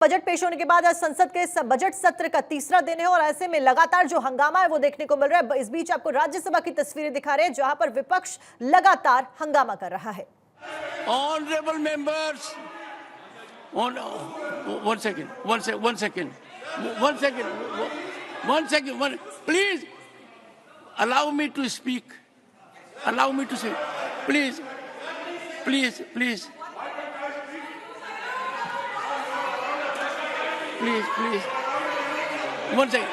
Budget पेश होने के बाद आज संसद के बजट सत्र का तीसरा दिन है और ऐसे में लगातार जो हंगामा है वो देखने को मिल रहा है। इस बीच आपको राज्यसभा की तस्वीरें दिखा रहे हैं जहां पर विपक्ष लगातार हंगामा कर रहा है। Honourable members, one second, please allow me to speak. Please. Please. One second.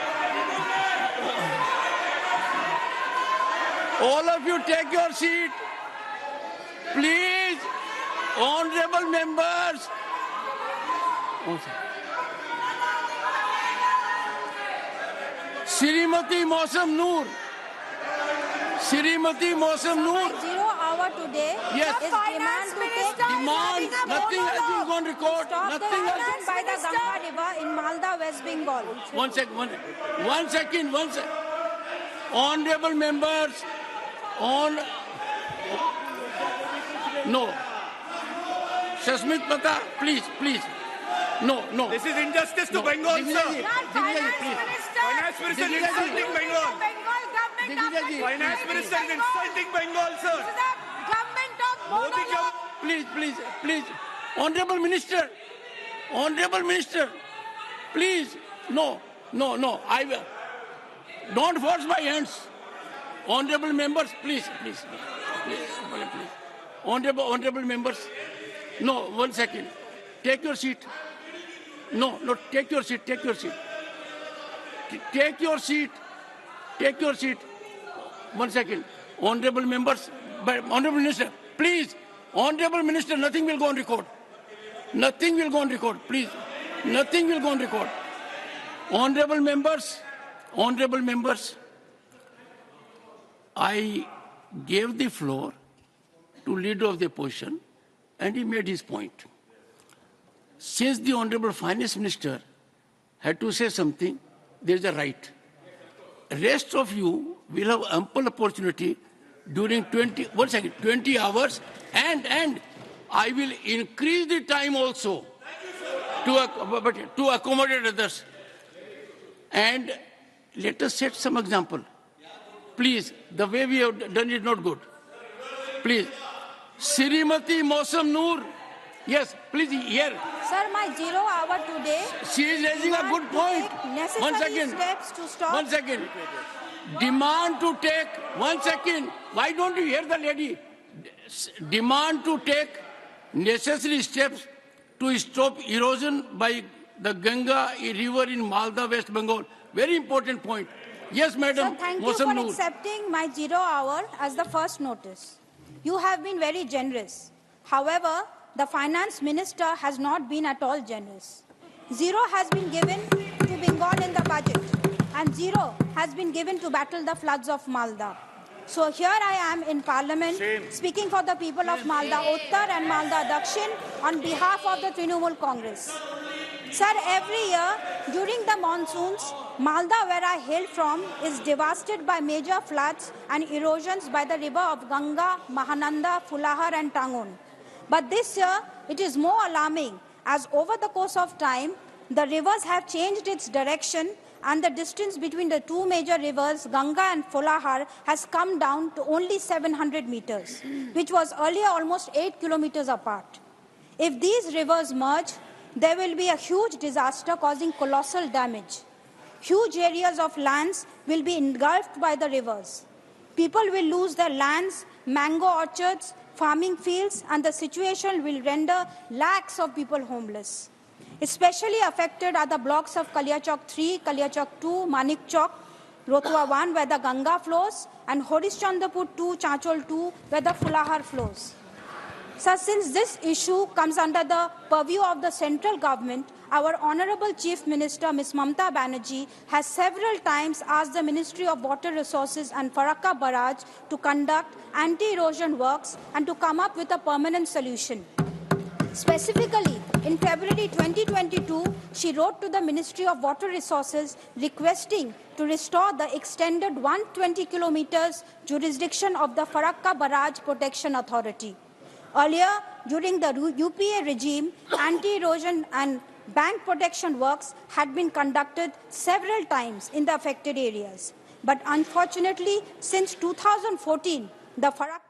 All of you take your seat. Please, honorable members. Shrimati Mausam Noor. 0 hour today. Yes. Is demand to take Nothing has been on record. stop Nothing the has action by the Ganga River in Malda, West Bengal. One second. Honorable members, no. Shashmit Pata, please. No. This is injustice to Bengal, sir. Finance Minister is insulting Bengal. Finance Minister is insulting Bengal, sir. Please. Honorable Minister, please. No. I will. Don't force my hands. Honorable members, please. Honorable members. No, 1 second. Take your seat. No, take your seat. Take your seat. 1 second. Honorable members, Honorable Minister, please. Honorable Minister, nothing will go on record. Please. Nothing will go on record. Honorable members, I gave the floor to leader of the opposition and he made his point. Since the Honorable Finance Minister had to say something, there is a right. Rest of you will have ample opportunity during 20 hours and I will increase the time also to accommodate others. And let us set some example. Please, the way we have done it is not good. Please. Shrimati Mausam Noor. Yes, please hear. Sir, my 0 hour today. She is raising a good point. Necessary 1 second. steps to stop. 1 second. Demand to take. 1 second. Why don't you hear the lady? Demand to take necessary steps to stop erosion by the Ganga river in Malda, West Bengal. Very important point. Yes, madam. Sir, thank you for accepting my 0 hour as the first notice. You have been very generous. However, the finance minister has not been at all generous. 0 has been given to Bengal in the budget and 0 has been given to battle the floods of Malda. So here I am in parliament speaking for the people of Malda Uttar and Malda Dakshin on behalf of the Trinamool Congress. Sir, every year during the monsoons, Malda, where I hail from, is devastated by major floods and erosions by the river of Ganga, Mahananda, Fulahar and Tangun. But this year, it is more alarming as over the course of time, the rivers have changed its direction and the distance between the two major rivers, Ganga and Fulahar, has come down to only 700 meters, which was earlier almost 8 kilometers apart. If these rivers merge, there will be a huge disaster causing colossal damage. Huge areas of lands will be engulfed by the rivers. People will lose their lands, mango orchards, farming fields, and the situation will render lakhs of people homeless. Especially affected are the blocks of Kaliachok 3, Kaliachok 2, Manikchok, Rotua 1, where the Ganga flows, and Horishchandapur 2, Chanchol 2, where the Fulahar flows. So since this issue comes under the purview of the central government, our Honorable Chief Minister, Ms. Mamta Banerjee, has several times asked the Ministry of Water Resources and Farakka Barrage to conduct anti-erosion works and to come up with a permanent solution. Specifically, in February 2022, she wrote to the Ministry of Water Resources requesting to restore the extended 120 kilometers jurisdiction of the Farakka Barrage Protection Authority. Earlier, during the UPA regime, anti-erosion and bank protection works had been conducted several times in the affected areas. But unfortunately, since 2014, the Farakka